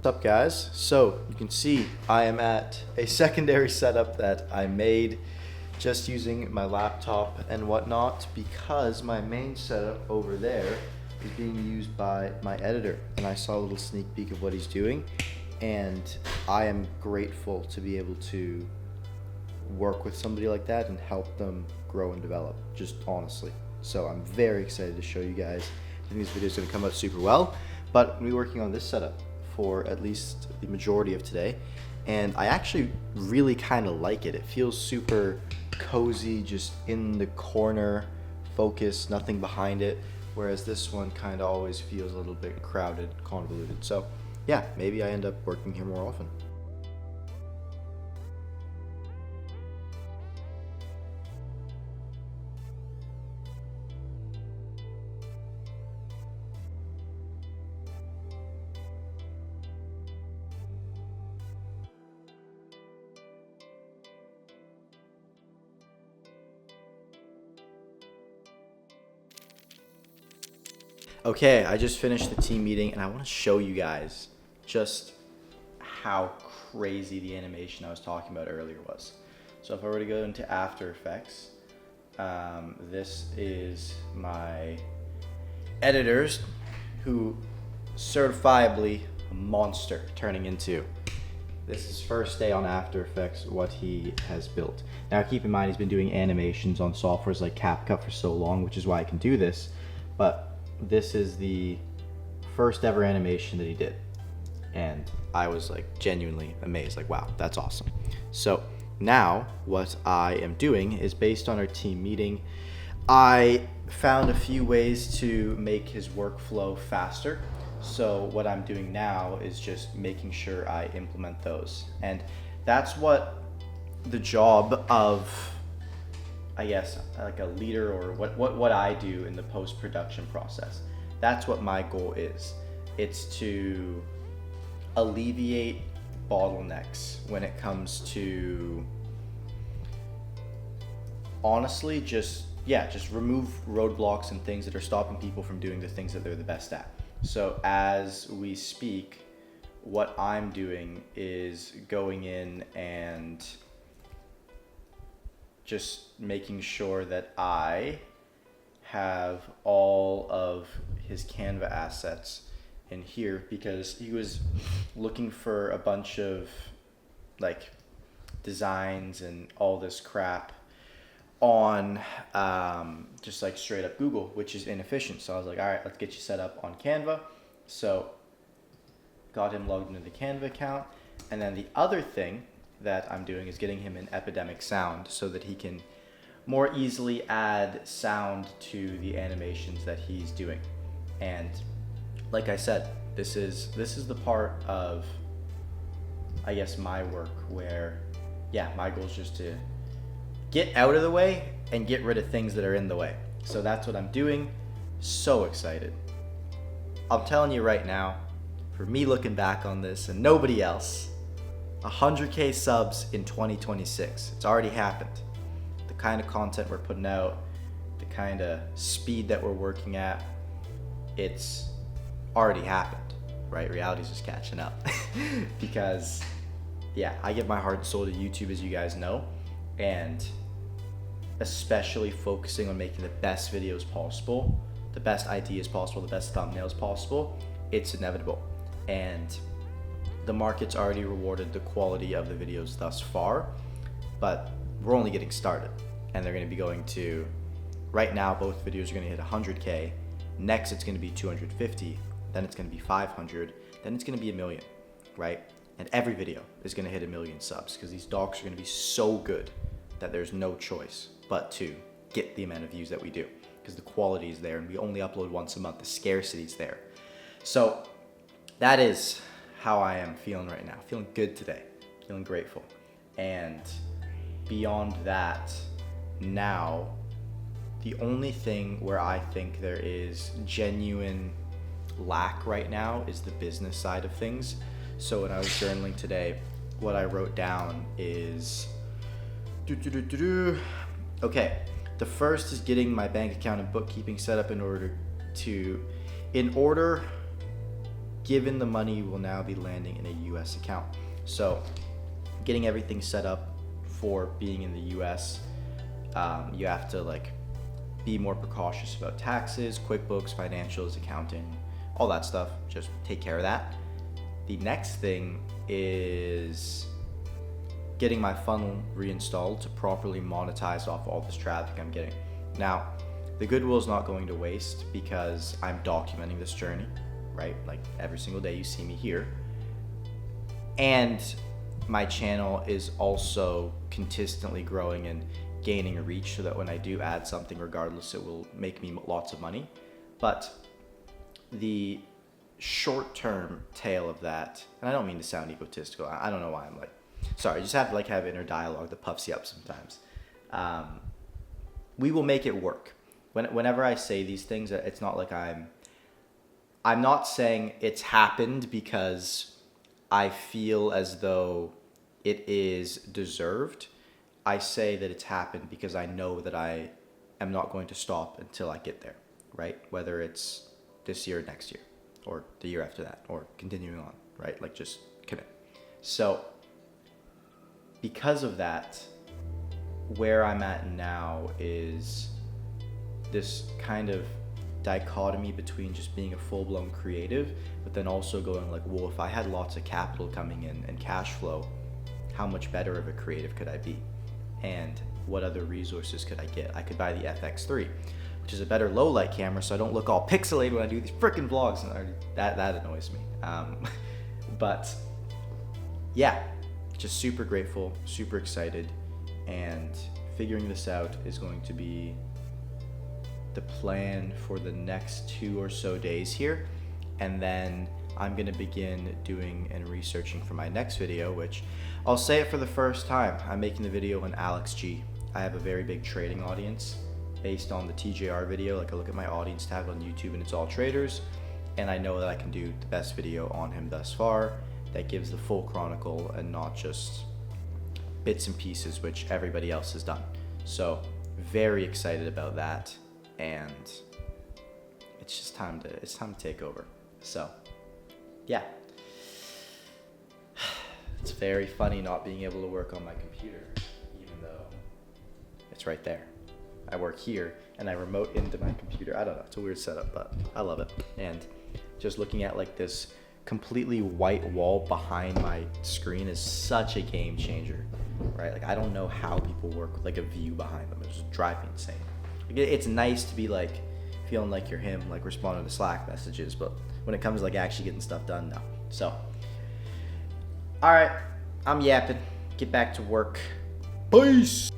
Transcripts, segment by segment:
What's up, guys? So you can see I am at a secondary setup that I made just using my laptop and whatnot, because my main setup over there is being used by my editor, and I saw a little sneak peek of what he's doing, and I am grateful to be able to work with somebody like that and help them grow and develop, just honestly. So I'm very excited to show you guys. I think this video is going to come out super well, but I'm going to be working on this setup for at least the majority of today, and I actually really kind of like it. It feels super cozy, just in the corner, focused, nothing behind it, whereas this one kind of always feels a little bit crowded, convoluted. So yeah, maybe I end up working here more often. Okay, I just finished the team meeting, and I want to show you guys just how crazy the animation I was talking about earlier was. So if I were to go into After Effects, this is my editors, who certifiably a monster turning into. This is first day on After Effects, what he has built. Now keep in mind, he's been doing animations on softwares like CapCut for so long, which is why I can do this, but this is the first ever animation that he did, and I was like genuinely amazed, like wow, that's awesome. So now what I am doing is, based on our team meeting, I found a few ways to make his workflow faster. So what I'm doing now is just making sure I implement those, and that's what the job of, I guess, like a leader, or what I do in the post-production process. That's what my goal is. It's to alleviate bottlenecks when it comes to, honestly, just remove roadblocks and things that are stopping people from doing the things that they're the best at. So as we speak, what I'm doing is going in and just making sure that I have all of his Canva assets in here, because he was looking for a bunch of like designs and all this crap on just like straight up Google, which is inefficient. So I was like, all right, let's get you set up on Canva. So got him logged into the Canva account, and then the other thing that I'm doing is getting him an Epidemic Sound so that he can more easily add sound to the animations that he's doing. And like I said, this is the part of, I guess, my work where, yeah, my goal is just to get out of the way and get rid of things that are in the way. So that's what I'm doing. So excited. I'm telling you right now, for me looking back on this and nobody else, 100K subs in 2026. It's already happened. The kind of content we're putting out, the kind of speed that we're working at, it's already happened, right? Reality's just catching up. Because, yeah, I give my heart and soul to YouTube, as you guys know, and especially focusing on making the best videos possible, the best ideas possible, the best thumbnails possible. It's inevitable. And the market's already rewarded the quality of the videos thus far, but we're only getting started, and they're going to be going to, right now both videos are going to hit 100K, next it's going to be 250, then it's going to be 500, then it's going to be 1 million, right? And every video is going to hit 1 million subs, because these docs are going to be so good that there's no choice but to get the amount of views that we do, because the quality is there, and we only upload once a month. The scarcity is there. So that is how I am feeling right now. Feeling good today, feeling grateful. And beyond that, now the only thing where I think there is genuine lack right now is the business side of things. So when I was journaling today, what I wrote down is, okay, the first is getting my bank account and bookkeeping set up in order given the money will now be landing in a US account. So getting everything set up for being in the US, you have to like be more precautious about taxes, QuickBooks, financials, accounting, all that stuff. Just take care of that. The next thing is getting my funnel reinstalled to properly monetize off all this traffic I'm getting. Now, the goodwill is not going to waste because I'm documenting this journey, right? Like every single day you see me here. And my channel is also consistently growing and gaining a reach so that when I do add something, regardless, it will make me lots of money. But the short-term tail of that, and I don't mean to sound egotistical, I don't know why I'm like, sorry, I just have to like have inner dialogue that puffs you up sometimes. We will make it work. Whenever I say these things, it's not like I'm not saying it's happened because I feel as though it is deserved. I say that it's happened because I know that I am not going to stop until I get there, right? Whether it's this year, next year, or the year after that, or continuing on, right? Like just commit. So because of that, where I'm at now is this kind of dichotomy between just being a full-blown creative, but then also going like, well, if I had lots of capital coming in and cash flow, how much better of a creative could I be? And what other resources could I get? I could buy the FX3, which is a better low light camera, so I don't look all pixelated when I do these freaking vlogs, and that annoys me. But yeah, just super grateful, super excited, and figuring this out is going to be the plan for the next 2 or so days here. And then I'm going to begin doing and researching for my next video, which I'll say it for the first time. I'm making the video on Alex G. I have a very big trading audience based on the TJR video. Like I look at my audience tag on YouTube and it's all traders. And I know that I can do the best video on him thus far that gives the full chronicle and not just bits and pieces, which everybody else has done. So very excited about that. And it's just time to take over. So yeah, it's very funny not being able to work on my computer, even though it's right there. I work here and I remote into my computer. I don't know, it's a weird setup, but I love it. And just looking at like this completely white wall behind my screen is such a game changer, right? Like I don't know how people work with like a view behind them. It just drives me insane. Like, it's nice to be like feeling like you're him, like responding to Slack messages, but when it comes to like actually getting stuff done, no. So, all right, I'm yapping. Get back to work. Peace.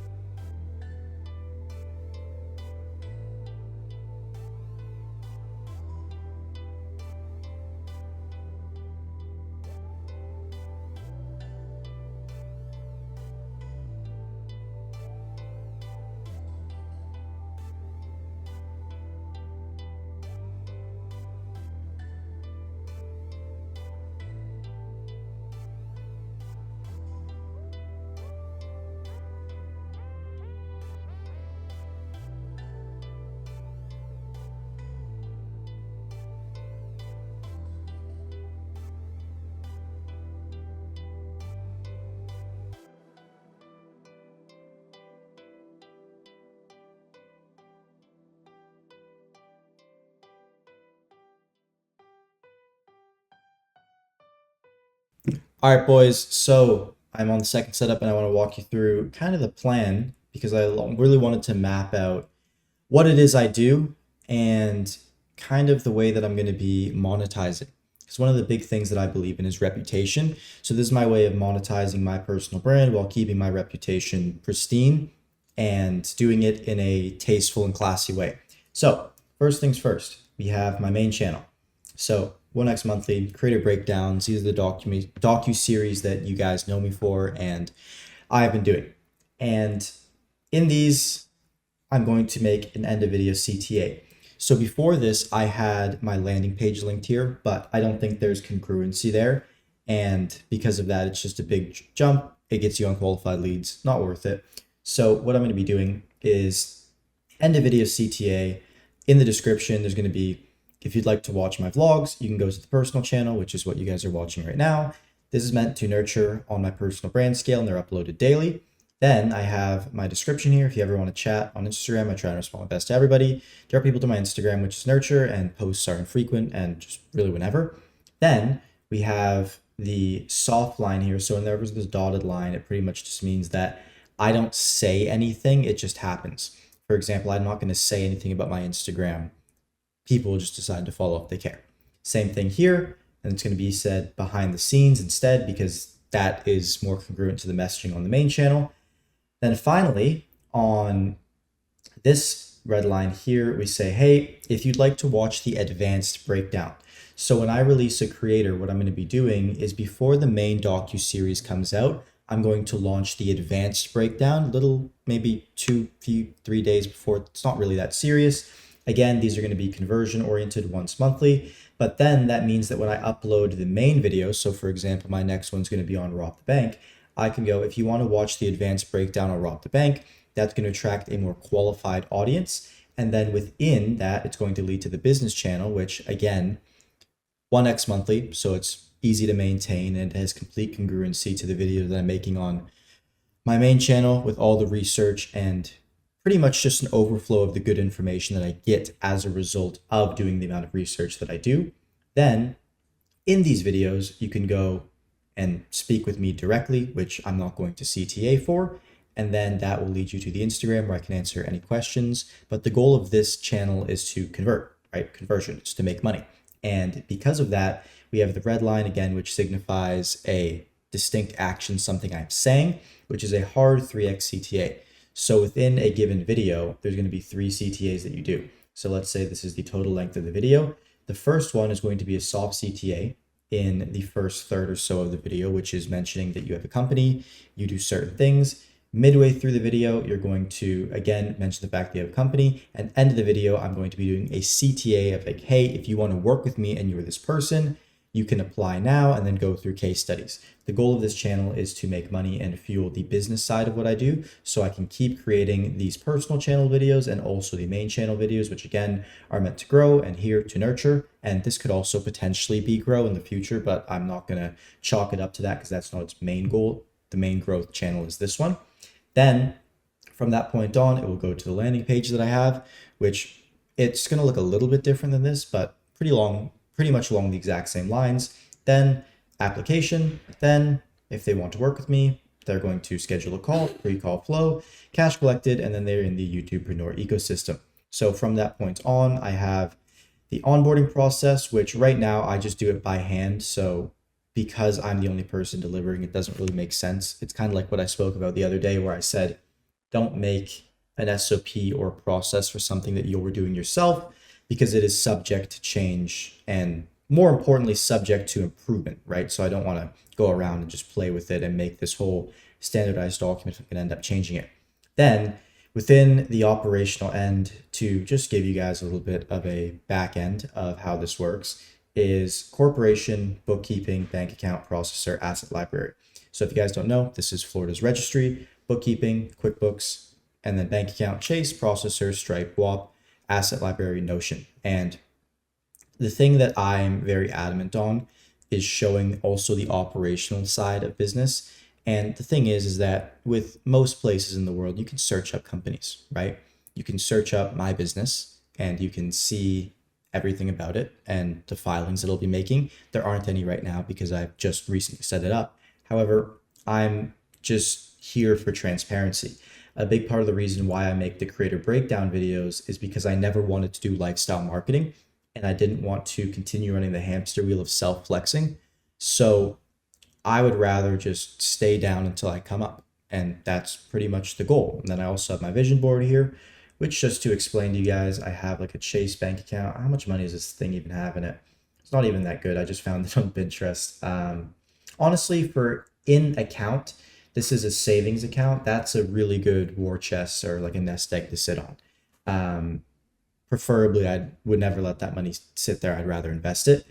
All right, boys. So I'm on the second setup and I want to walk you through kind of the plan because I really wanted to map out what it is I do and kind of the way that I'm going to be monetizing. Because one of the big things that I believe in is reputation. So this is my way of monetizing my personal brand while keeping my reputation pristine and doing it in a tasteful and classy way. So first things first, we have my main channel. So 1X Monthly, creator breakdowns. These are the docu-series that you guys know me for and I've been doing. And in these, I'm going to make an end of video CTA. So before this, I had my landing page linked here, but I don't think there's congruency there. And because of that, it's just a big jump. It gets you unqualified leads, not worth it. So what I'm going to be doing is end of video CTA. In the description, there's going to be if you'd like to watch my vlogs, you can go to the personal channel, which is what you guys are watching right now. This is meant to nurture on my personal brand scale, and they're uploaded daily. Then I have my description here. If you ever want to chat on Instagram, I try to respond my best to everybody. Direct people to my Instagram, which is nurture, and posts are infrequent and just really whenever. Then we have the soft line here. So whenever there's this dotted line, it pretty much just means that I don't say anything, it just happens. For example, I'm not going to say anything about my Instagram. People will just decide to follow if they care. Same thing here, and it's going to be said behind the scenes instead because that is more congruent to the messaging on the main channel. Then finally, on this red line here, we say, hey, if you'd like to watch the advanced breakdown. So when I release a creator, what I'm going to be doing is before the main docu-series comes out, I'm going to launch the advanced breakdown, maybe 3 days before. It's not really that serious. Again, these are going to be conversion oriented once monthly, but then that means that when I upload the main video, so for example, my next one's going to be on Rob the Bank, I can go, if you want to watch the advanced breakdown on Rob the Bank, that's going to attract a more qualified audience. And then within that, it's going to lead to the business channel, which again, 1x monthly, so it's easy to maintain and has complete congruency to the video that I'm making on my main channel with all the research and pretty much just an overflow of the good information that I get as a result of doing the amount of research that I do. Then in these videos, you can go and speak with me directly, which I'm not going to CTA for. And then that will lead you to the Instagram where I can answer any questions. But the goal of this channel is to convert, right? Conversion is to make money. And because of that, we have the red line again, which signifies a distinct action, something I'm saying, which is a hard 3x CTA. So within a given video, there's going to be 3 CTAs that you do. So let's say this is the total length of the video. The first one is going to be a soft CTA in the first third or so of the video, which is mentioning that you have a company, you do certain things. Midway through the video, you're going to, again, mention the fact that you have a company. And end of the video, I'm going to be doing a CTA of like, hey, if you want to work with me and you're this person, you can apply now and then go through case studies. The goal of this channel is to make money and fuel the business side of what I do so I can keep creating these personal channel videos and also the main channel videos, which again are meant to grow and here to nurture. And this could also potentially be grow in the future, but I'm not going to chalk it up to that because that's not its main goal. The main growth channel is this one. Then from that point on, it will go to the landing page that I have, which it's going to look a little bit different than this, but pretty much along the exact same lines. Then application. Then if they want to work with me, they're going to schedule a call, pre-call flow, cash collected, and then they're in the YouTubepreneur ecosystem. So from that point on, I have the onboarding process, which right now I just do it by hand. So because I'm the only person delivering, it doesn't really make sense. It's kind of like what I spoke about the other day where I said, don't make an SOP or a process for something that you're doing yourself because it is subject to change and more importantly, subject to improvement, right? So I don't want to go around and just play with it and make this whole standardized document and end up changing it. Then within the operational end, to just give you guys a little bit of a back end of how this works, is corporation, bookkeeping, bank account, processor, asset library. So if you guys don't know, this is Florida's registry, bookkeeping, QuickBooks, and then bank account, Chase, processor, Stripe, WAP, asset library, Notion. And the thing that I'm very adamant on is showing also the operational side of business. And the thing is that with most places in the world, you can search up companies, right? You can search up my business and you can see everything about it and the filings that I'll be making. There aren't any right now because I've just recently set it up. However, I'm just here for transparency. A big part of the reason why I make the creator breakdown videos is because I never wanted to do lifestyle marketing and I didn't want to continue running the hamster wheel of self-flexing. So I would rather just stay down until I come up. And that's pretty much the goal. And then I also have my vision board here, which just to explain to you guys, I have like a Chase bank account. How much money does this thing even have in it? It's not even that good. I just found it on Pinterest. Honestly, for in account, this is a savings account. That's a really good war chest or like a nest egg to sit on. Preferably, I would never let that money sit there. I'd rather invest it.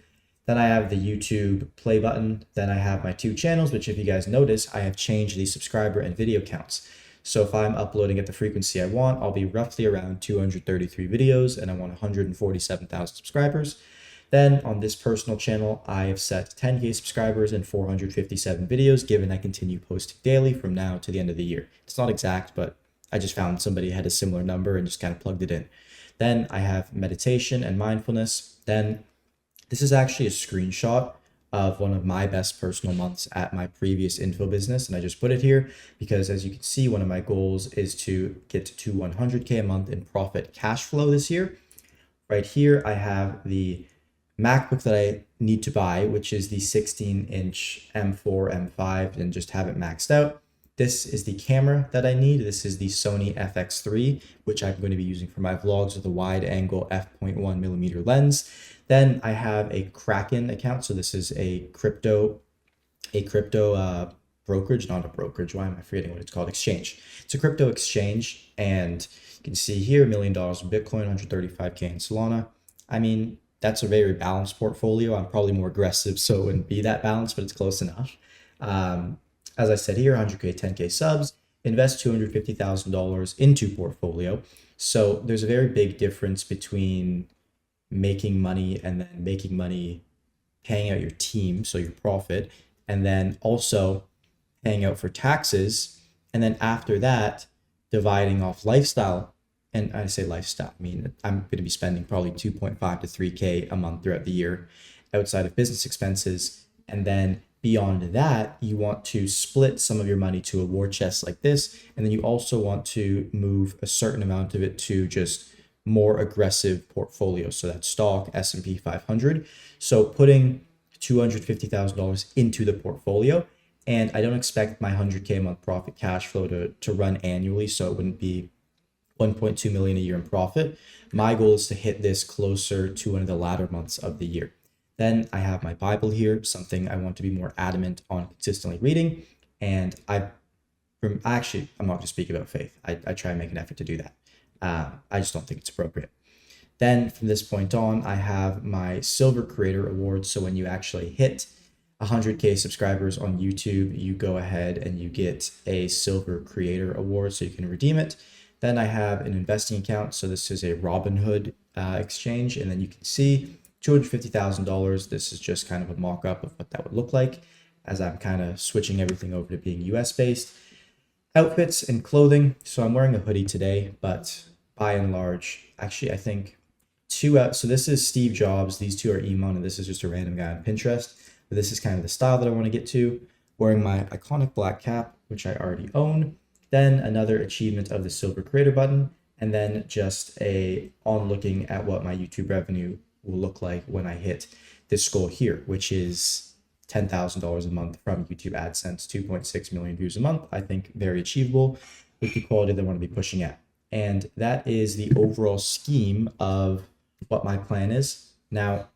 Then I have the YouTube play button. Then I have my 2 channels, which if you guys notice, I have changed the subscriber and video counts. So if I'm uploading at the frequency I want, I'll be roughly around 233 videos and I want 147,000 subscribers. Then on this personal channel, I have set 10K subscribers and 457 videos, given I continue posting daily from now to the end of the year. It's not exact, but I just found somebody had a similar number and just kind of plugged it in. Then I have meditation and mindfulness. Then this is actually a screenshot of one of my best personal months at my previous info business. And I just put it here because, as you can see, one of my goals is to get to 100K a month in profit cash flow this year. Right here, I have the MacBook that I need to buy, which is the 16-inch M4, M5, and just have it maxed out. This is the camera that I need. This is the Sony FX3, which I'm going to be using for my vlogs with a wide angle f.1mm lens. Then I have a Kraken account. So this is a crypto brokerage, not a brokerage. Why am I forgetting what it's called? Exchange. It's a crypto exchange. And you can see here, $1 million in Bitcoin, 135K in Solana. I mean, that's a very balanced portfolio. I'm probably more aggressive, so it wouldn't be that balanced, but it's close enough. As I said here, 100K, 10K subs, invest $250,000 into portfolio. So there's a very big difference between making money and then making money paying out your team, so your profit, and then also paying out for taxes. And then after that, dividing off lifestyle. And I say lifestyle, I mean, I'm going to be spending probably 2.5 to 3K a month throughout the year outside of business expenses. And then beyond that, you want to split some of your money to a war chest like this. And then you also want to move a certain amount of it to just more aggressive portfolios. So that's stock, S&P 500. So putting $250,000 into the portfolio. And I don't expect my 100K a month profit cash flow to run annually. So it wouldn't be 1.2 million a year in profit. My goal is to hit this closer to one of the latter months of the year. Then I have my Bible here, something I want to be more adamant on consistently reading. And I'm not going to speak about faith. I try and make an effort to do that. I just don't think it's appropriate. Then from this point on, I have my Silver Creator Award. So when you actually hit 100K subscribers on YouTube, you go ahead and you get a Silver Creator Award so you can redeem it. Then I have an investing account. So this is a Robinhood exchange. And then you can see $250,000. This is just kind of a mock-up of what that would look like as I'm kind of switching everything over to being US based. Outfits and clothing. So I'm wearing a hoodie today, but by and large, actually, I think so this is Steve Jobs. These two are Emon, and this is just a random guy on Pinterest. But this is kind of the style that I want to get to. Wearing my iconic black cap, which I already own. Then another achievement of the Silver Creator button, and then just on looking at what my YouTube revenue will look like when I hit this goal here, which is $10,000 a month from YouTube AdSense, 2.6 million views a month. I think very achievable with the quality that I want to be pushing at. And that is the overall scheme of what my plan is. Now,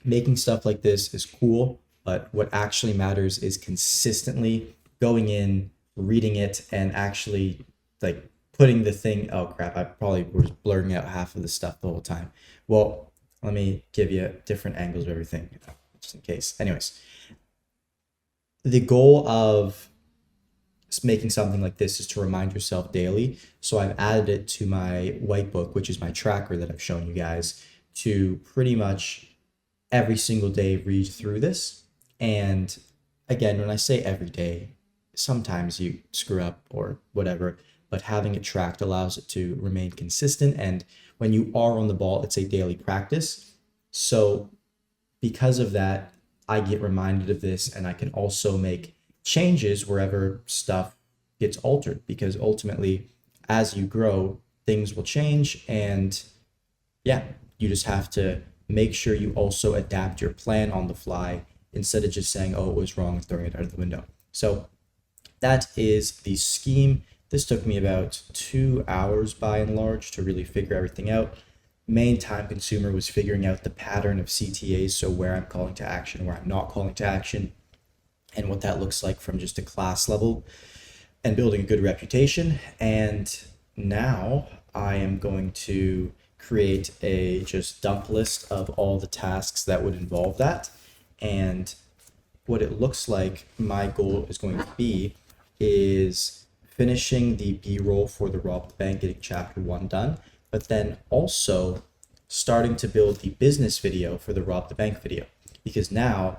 making stuff like this is cool, but what actually matters is consistently going in, reading it, and actually like putting the thing, oh crap, I probably was blurring out half of the stuff the whole time. Well, let me give you different angles of everything, just in case. Anyways, the goal of making something like this is to remind yourself daily. So I've added it to my white book, which is my tracker that I've shown you guys, to pretty much every single day read through this. And again, when I say every day, sometimes you screw up or whatever, but having it tracked allows it to remain consistent. And when you are on the ball, it's a daily practice. So because of that, I get reminded of this, and I can also make changes wherever stuff gets altered, because ultimately, as you grow, things will change. And yeah, you just have to make sure you also adapt your plan on the fly instead of just saying, oh, it was wrong, and throwing it out of the window. So that is the scheme. This took me about 2 hours by and large to really figure everything out. Main time consumer was figuring out the pattern of CTAs, so where I'm calling to action, where I'm not calling to action, and what that looks like from just a class level, and building a good reputation. And now I am going to create a just dump list of all the tasks that would involve that. And what it looks like my goal is going to be is finishing the B-roll for the Rob the Bank, getting chapter 1 done, but then also starting to build the business video for the Rob the Bank video, because now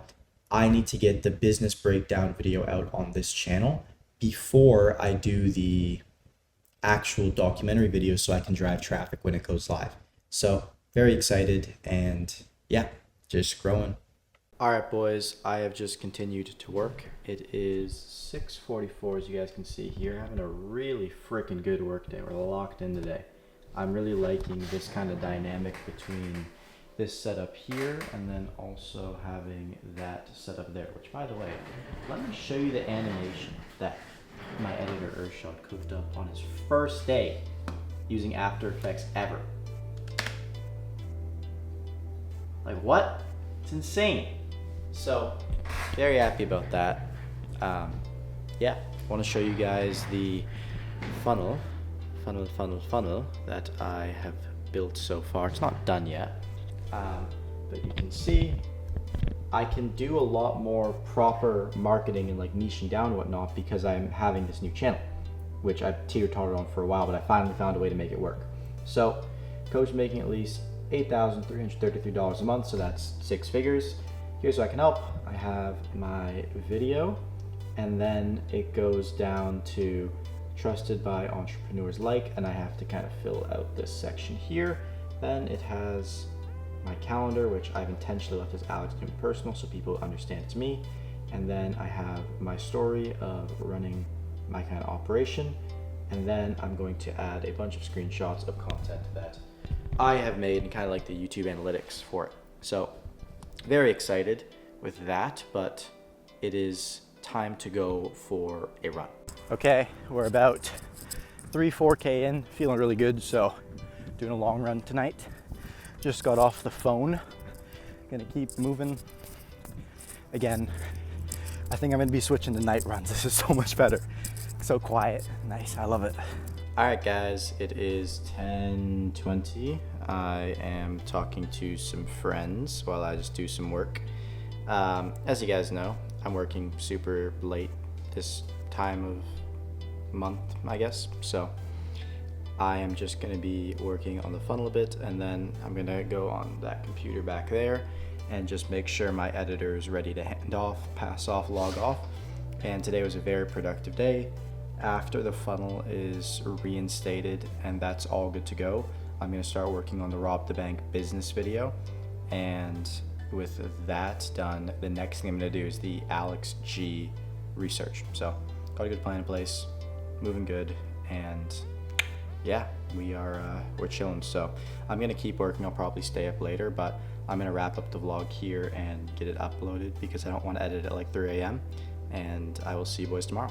I need to get the business breakdown video out on this channel before I do the actual documentary video so I can drive traffic when it goes live. So very excited, and yeah, just growing. All right, boys, I have just continued to work. It is 6:44, as you guys can see here. Having a really freaking good work day. We're locked in today. I'm really liking this kind of dynamic between this setup here and then also having that setup there, which, by the way, let me show you the animation that my editor Urshad cooked up on his first day using After Effects ever. Like, what? It's insane. So, very happy about that. Yeah, I want to show you guys the funnel that I have built so far. It's not done yet, but you can see I can do a lot more proper marketing and like niching down and whatnot because I'm having this new channel, which I've teeter-tottered on for a while, but I finally found a way to make it work. So, Coach making at least $8,333 a month, so that's 6 figures. Here's what I can help. I have my video, and then it goes down to trusted by entrepreneurs like, and I have to kind of fill out this section here. Then it has my calendar, which I've intentionally left as Alex Newton Personal so people understand it's me. And then I have my story of running my kind of operation. And then I'm going to add a bunch of screenshots of content that I have made and kind of like the YouTube analytics for it. So very excited with that, but it is time to go for a run. Okay, we're about 4K in, feeling really good, so doing a long run tonight. Just got off the phone, gonna keep moving. Again, I think I'm gonna be switching to night runs. This is so much better. So quiet, nice, I love it. All right, guys, it is 10:20. I am talking to some friends while I just do some work. As you guys know, I'm working super late this time of month, I guess. So I am just gonna be working on the funnel a bit, and then I'm gonna go on that computer back there and just make sure my editor is ready to hand off, pass off, log off. And today was a very productive day. After the funnel is reinstated and that's all good to go, I'm gonna start working on the Rob the Bank business video. And with that done, the next thing I'm gonna do is the Alex G research. So got a good plan in place, moving good, and yeah, we're chilling. So I'm gonna keep working. I'll probably stay up later, but I'm gonna wrap up the vlog here and get it uploaded because I don't want to edit at like 3 a.m. and I will see you boys tomorrow.